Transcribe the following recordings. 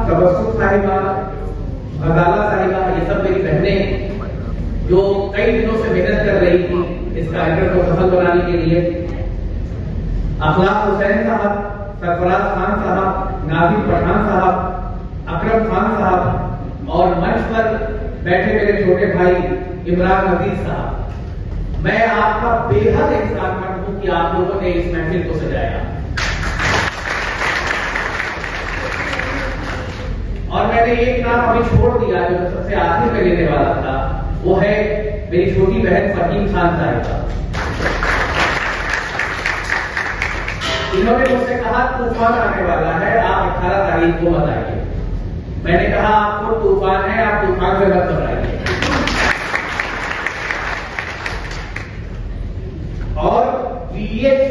तबस्सुम साहिबा, गजाला साहिबा, ये सब मेरी बहनें जो कई दिनों से मेहनत कर रही थी इस कार्यक्रम को सफल बनाने के लिए। अखलाक हुसैन साहब, सरफराज खान साहब, नाजिम पठान साहब, अकरम खान साहब और मंच पर बैठे मेरे छोटे भाई इमरान अजीज साहब, मैं आपका बेहद एहसानमंद हूं कि आप लोगों ने इस महफिल को सजाया। और मैंने एक नाम अभी छोड़ दिया जो सबसे आखिर में लेने वाला था, वो है मेरी छोटी बहन फहीम खान साहिबा। इन्होंने मुझसे कहा तूफान आने वाला है, आप 18 तारीख को बताइए। मैंने कहा आपको तूफान है, आप तूफान से मत घबराइए। और वीएच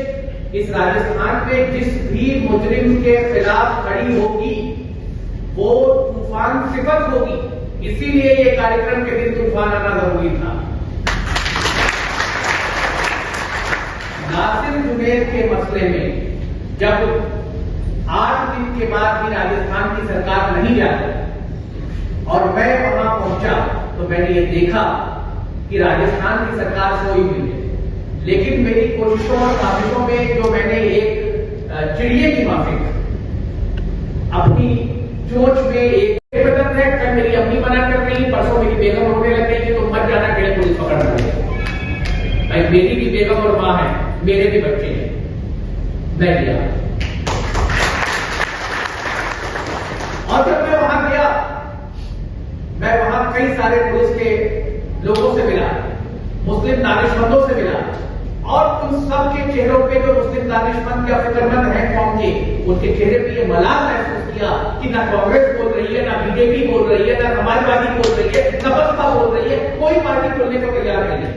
इस राजस्थान में जिस भी मुजरिम के खिलाफ खड़ी होगी वो तूफान सिफत होगी, इसीलिए ये कार्यक्रम के दिन तूफान आना जरूरी था। नासिर जुनैद के मसले में जब 8 दिन के बाद भी राजस्थान की सरकार नहीं जाती और मैं वहां पहुंचा तो मैंने ये देखा कि राजस्थान की सरकार सोई हुई है। लेकिन मेरी कोशिशों और काबिशों में जो मैंने एक चिड़िए की माफिक अपनी चोंच में एक बदल है, कल मेरी अम्मी मना कर रही, परसों मेरी बेगम रोने लग गई कि तुम मत जाना, केड़े पुलिस पकड़ रही। भाई मेरी भी बेगम और मां है, मेरे भी बच्चे हैं, मैं गया। और जब मैं वहां गया, मैं वहां कई सारे पुलिस के लोगों से मिला, मुस्लिम दानिशमंदों से मिला और उन सब के चेहरों पे जो मुस्लिम दानिशमंद या फिक्रमंद हैं कौम के, उनके चेहरे पे ये मलाल महसूस किया कि ना कांग्रेस बोल रही है, ना बीजेपी बोल रही है, ना समाजवादी बोल रही है, ना बसपा बोल रही है, कोई पार्टी बोलने को तैयार नहीं है।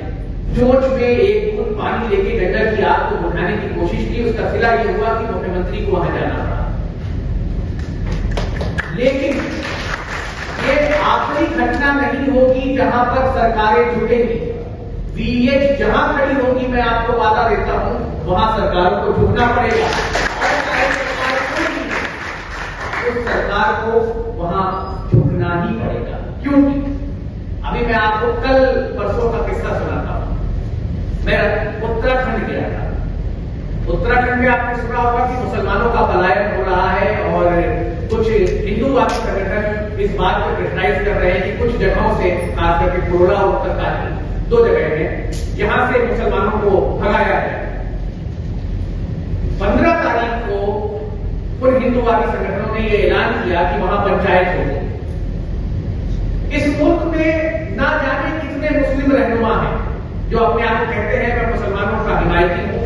चोंच में एक घूंट पानी लेके डंडर की आग को बुझाने की कोशिश की, उसका सिला ये हुआ कि मुख्यमंत्री को वहां जाना पड़ा। लेकिन ये आखिरी घटना नहीं होगी जहां पर सरकारें झुकेंगी। वीएच जहां खड़ी होगी, मैं आपको वादा देता हूं, वहां सरकारों को झुकना पड़ेगा। उस सरकार को वहां झुकना ही पड़ेगा। क्योंकि अभी मैं आपको कल परसों का किस्सा सुनाता हूं। मैं उत्तराखंड गया था। उत्तराखंड में आपने सुना होगा कि मुसलमानों का पलायन हो रहा है और कुछ हिंदूवादी संगठन इस बात को क्रिटिसाइज कर रहे हैं कि कुछ जगहों से, खास करके कोरोला और उत्तरकाशी, 2 जगह हैं जहां से मुसलमानों को भगाया है। 15 तारीख को उन हिंदूवादी संगठनों ने यह ऐलान किया कि वहां पंचायत होगी। इस मुल्क में ना जाने कितने मुस्लिम रहनुमा हैं जो अपने आप को कहते हैं मैं मुसलमानों का हिमायती हूं,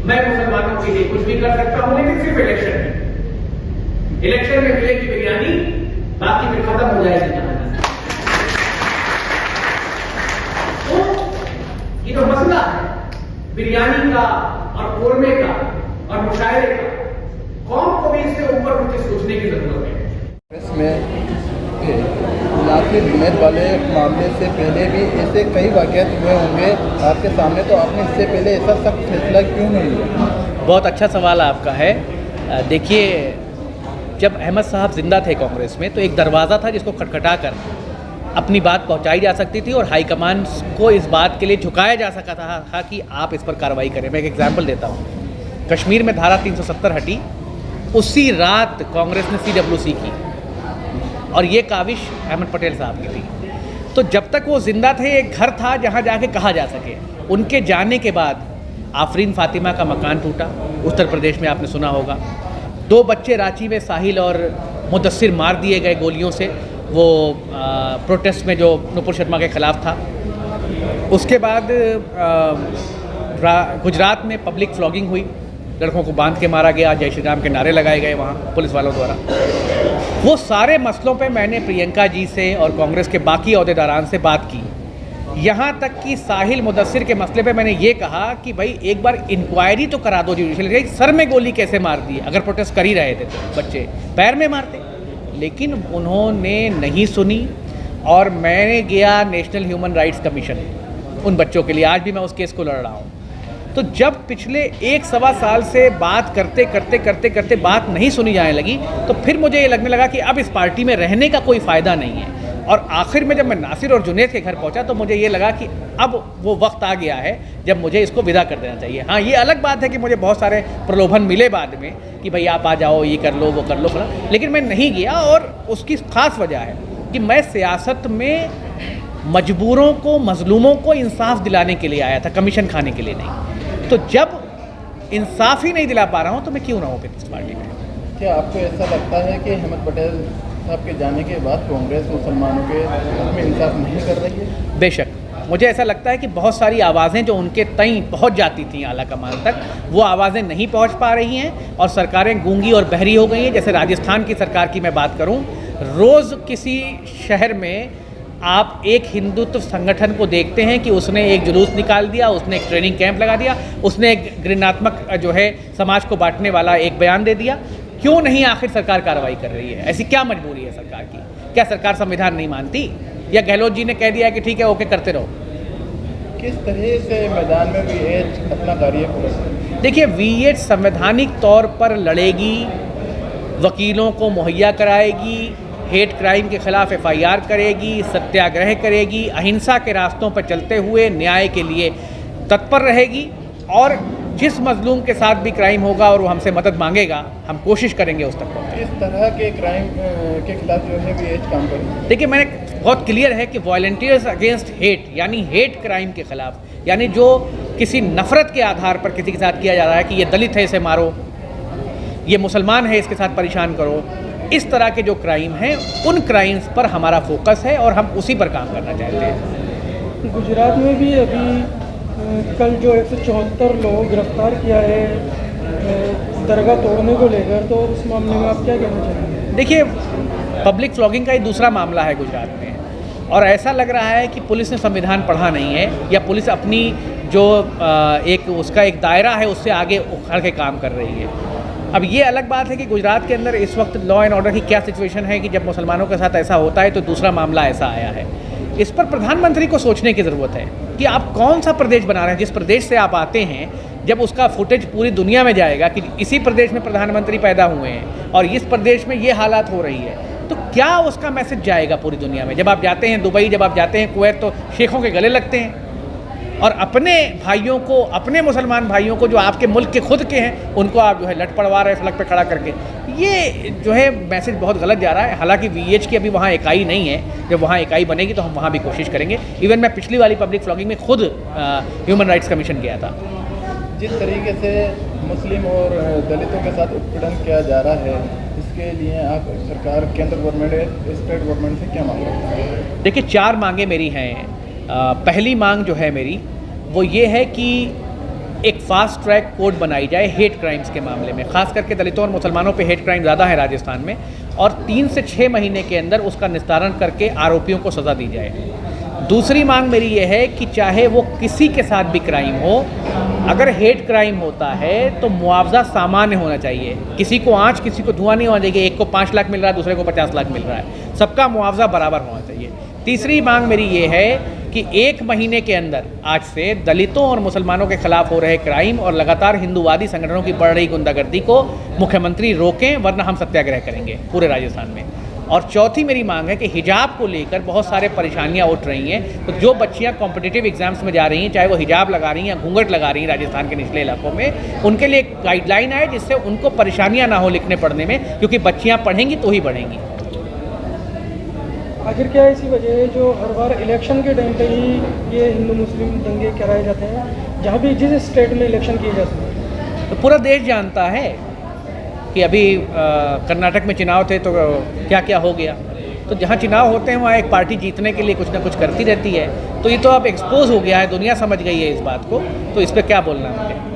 मैं मुसलमानों के लिए कुछ भी कर सकता हूं, लेकिन सिर्फ इलेक्शन में। इलेक्शन में मिलेगी बिरयानी, बाकी फिर खत्म हो जाएगी कहानी। तो ये जो मसला है बिरयानी का और कोरमे का और मुशायरे का, कौन को भी इससे ऊपर उठ के सोचने की जरूरत है। इसमें नासिर जुनैद वाले मामले से पहले भी ऐसे कई वाक़यात हुए होंगे आपके सामने, तो आपने इससे पहले ऐसा सख्त फैसला क्यों नहीं लिया? बहुत अच्छा सवाल आपका है। देखिए, जब अहमद साहब जिंदा थे कांग्रेस में तो एक दरवाज़ा था जिसको खटखटा कर अपनी बात पहुंचाई जा सकती थी और हाईकमान को इस बात के लिए झुकाया जा सका था कि आप इस पर कार्रवाई करें। मैं एक एग्जाम्पल देता हूँ। कश्मीर में धारा 370 हटी, उसी रात कांग्रेस ने CWC की और ये काविश अहमद पटेल साहब की थी। तो जब तक वो जिंदा थे एक घर था जहाँ जाके कहा जा सके। उनके जाने के बाद आफरीन फातिमा का मकान टूटा, उत्तर प्रदेश में आपने सुना होगा। 2 बच्चे रांची में, साहिल और मुदस्सिर, मार दिए गए गोलियों से, वो प्रोटेस्ट में जो नुपुर शर्मा के खिलाफ था। उसके बाद गुजरात में पब्लिक फ्लॉगिंग हुई, लड़कों को बांध के मारा गया, जय श्री राम के नारे लगाए गए वहाँ पुलिस वालों द्वारा। वो सारे मसलों पे मैंने प्रियंका जी से और कांग्रेस के बाकी अहदेदारान से बात की। यहाँ तक कि साहिल मुदस्सिर के मसले पे मैंने ये कहा कि भाई एक बार इंक्वायरी तो करा दो जुडिशल, सर में गोली कैसे मार दी अगर प्रोटेस्ट कर ही रहे थे तो बच्चे पैर में मारते। लेकिन उन्होंने नहीं सुनी और मैंने गया नेशनल ह्यूमन राइट्स कमीशन उन बच्चों के लिए। आज भी मैं उस केस को लड़ रहा हूँ। तो जब पिछले 1-1.25 साल से बात करते बात नहीं सुनी जाने लगी, तो फिर मुझे ये लगने लगा कि अब इस पार्टी में रहने का कोई फ़ायदा नहीं है। और आखिर में जब मैं नासिर और जुनैद के घर पहुंचा तो मुझे ये लगा कि अब वो वक्त आ गया है जब मुझे इसको विदा कर देना चाहिए। हाँ, ये अलग बात है कि मुझे बहुत सारे प्रलोभन मिले बाद में कि भाई आप आ जाओ, ये कर लो, वो कर लो, लेकिन मैं नहीं गया। और उसकी ख़ास वजह है कि मैं सियासत में मजबूरों को, मजलूमों को इंसाफ दिलाने के लिए आया था, कमीशन खाने के लिए नहीं। तो जब इंसाफ ही नहीं दिला पा रहा हूँ तो मैं क्यों रहूँ फिर इस पार्टी में। क्या आपको ऐसा लगता है कि अहमद पटेल साहब के जाने के बाद कांग्रेस मुसलमानों के हक में इंसाफ नहीं कर रही है? बेशक, मुझे ऐसा लगता है कि बहुत सारी आवाज़ें जो उनके तई पहुंच जाती थी आला कमान तक, वो आवाज़ें नहीं पहुंच पा रही हैं और सरकारें गूंगी और बहरी हो गई हैं। जैसे राजस्थान की सरकार की मैं बात करूं, रोज़ किसी शहर में आप एक हिंदुत्व संगठन को देखते हैं कि उसने एक जुलूस निकाल दिया, उसने एक ट्रेनिंग कैंप लगा दिया, उसने एक घृणात्मक जो है समाज को बांटने वाला एक बयान दे दिया। क्यों नहीं आखिर सरकार कार्रवाई कर रही है? ऐसी क्या मजबूरी है सरकार की? क्या सरकार संविधान नहीं मानती, या गहलोत जी ने कह दिया कि ठीक है ओके करते रहो? किस तरह से मैदान में VH अपना कार्य करेगी? देखिए, VH संवैधानिक तौर पर लड़ेगी, वकीलों को मुहैया कराएगी, हेट क्राइम के खिलाफ FIR करेगी, सत्याग्रह करेगी, अहिंसा के रास्तों पर चलते हुए न्याय के लिए तत्पर रहेगी। और जिस मजलूम के साथ भी क्राइम होगा और वो हमसे मदद मांगेगा, हम कोशिश करेंगे उस तक पहुँचने। इस तरह के क्राइम के खिलाफ जो है VH काम करेगी। देखिए, मैंने बहुत क्लियर है कि वॉलंटियर्स अगेंस्ट हेट, यानी हेट क्राइम के खिलाफ, यानी जो किसी नफरत के आधार पर किसी के साथ किया जा रहा है कि ये दलित है इसे मारो, ये मुसलमान है इसके साथ परेशान करो, इस तरह के जो क्राइम हैं उन क्राइम्स पर हमारा फोकस है और हम उसी पर काम करना चाहते हैं। गुजरात में भी अभी कल जो 174 लोग गिरफ्तार किया है दरगाह तोड़ने को लेकर, तो उस मामले में आप क्या कहना चाहेंगे? देखिए, पब्लिक फ्लॉगिंग का ये दूसरा मामला है गुजरात में, और ऐसा लग रहा है कि पुलिस ने संविधान पढ़ा नहीं है, या पुलिस अपनी जो एक उसका एक दायरा है उससे आगे उखड़ के काम कर रही है। अब ये अलग बात है कि गुजरात के अंदर इस वक्त लॉ एंड ऑर्डर की क्या सिचुएशन है कि जब मुसलमानों के साथ ऐसा होता है तो दूसरा मामला ऐसा आया है। इस पर प्रधानमंत्री को सोचने की ज़रूरत है कि आप कौन सा प्रदेश बना रहे हैं। जिस प्रदेश से आप आते हैं, जब उसका फुटेज पूरी दुनिया में जाएगा कि इसी प्रदेश में प्रधानमंत्री पैदा हुए हैं और इस प्रदेश में ये हालात हो रही है, तो क्या उसका मैसेज जाएगा पूरी दुनिया में? जब आप जाते हैं दुबई, जब आप जाते हैं कुवैत, तो शेखों के गले लगते हैं, और अपने भाइयों को, अपने मुसलमान भाइयों को जो आपके मुल्क के खुद के हैं, उनको आप जो है लट पड़वा रहे हैं सड़क पे खड़ा करके। ये जो है मैसेज बहुत गलत जा रहा है। हालांकि VH की अभी वहाँ इकाई नहीं है, जब वहाँ इकाई बनेगी तो हम वहाँ भी कोशिश करेंगे। इवन मैं पिछली वाली पब्लिक फ्लॉगिंग में खुद ह्यूमन राइट्स कमीशन गया था। जिस तरीके से मुस्लिम और दलितों के साथ उत्पीड़न किया जा रहा है, इसके लिए आप सरकार, केंद्र गवर्नमेंट, स्टेट गवर्नमेंट से क्या मांग रहे हैं? देखिए, 4 मांगें मेरी हैं। पहली मांग जो है मेरी, वो ये है कि एक फास्ट ट्रैक कोर्ट बनाई जाए हेट क्राइम्स के मामले में। ख़ास करके दलितों और मुसलमानों पे हेट क्राइम ज़्यादा है राजस्थान में, और 3 से 6 महीने के अंदर उसका निस्तारण करके आरोपियों को सज़ा दी जाए। दूसरी मांग मेरी ये है कि चाहे वो किसी के साथ भी क्राइम हो, अगर हेट क्राइम होता है तो मुआवजा सामान्य होना चाहिए। किसी को आँच, किसी को धुआं नहीं होना चाहिए। एक को 5 लाख मिल रहा है, दूसरे को 50 लाख मिल रहा है, सबका मुआवजा बराबर होना चाहिए। तीसरी मांग मेरी ये है कि 1 महीने के अंदर आज से दलितों और मुसलमानों के खिलाफ हो रहे क्राइम और लगातार हिंदूवादी संगठनों की बढ़ रही गुंडागर्दी को मुख्यमंत्री रोकें, वरना हम सत्याग्रह करेंगे पूरे राजस्थान में। और चौथी मेरी मांग है कि हिजाब को लेकर बहुत सारे परेशानियां उठ रही हैं, तो जो बच्चियां कॉम्पिटिटिव एग्जाम्स में जा रही हैं, चाहे वो हिजाब लगा रही हैं या घूंघट लगा रही हैं राजस्थान के निचले इलाकों में, उनके लिए एक गाइडलाइन आए जिससे उनको परेशानियां ना हो लिखने पढ़ने में, क्योंकि बच्चियाँ पढ़ेंगी तो ही बढ़ेंगी। आखिर क्या इसी वजह है जो हर बार इलेक्शन के टाइम पे ही ये हिंदू मुस्लिम दंगे कराए जाते हैं, जहाँ भी जिस स्टेट में इलेक्शन किए जाते हैं? तो पूरा देश जानता है कि अभी कर्नाटक में चुनाव थे तो क्या क्या हो गया। तो जहाँ चुनाव होते हैं वहाँ एक पार्टी जीतने के लिए कुछ ना कुछ करती रहती है। तो ये तो अब एक्सपोज हो गया है, दुनिया समझ गई है इस बात को, तो इस पर क्या बोलना है मुझे।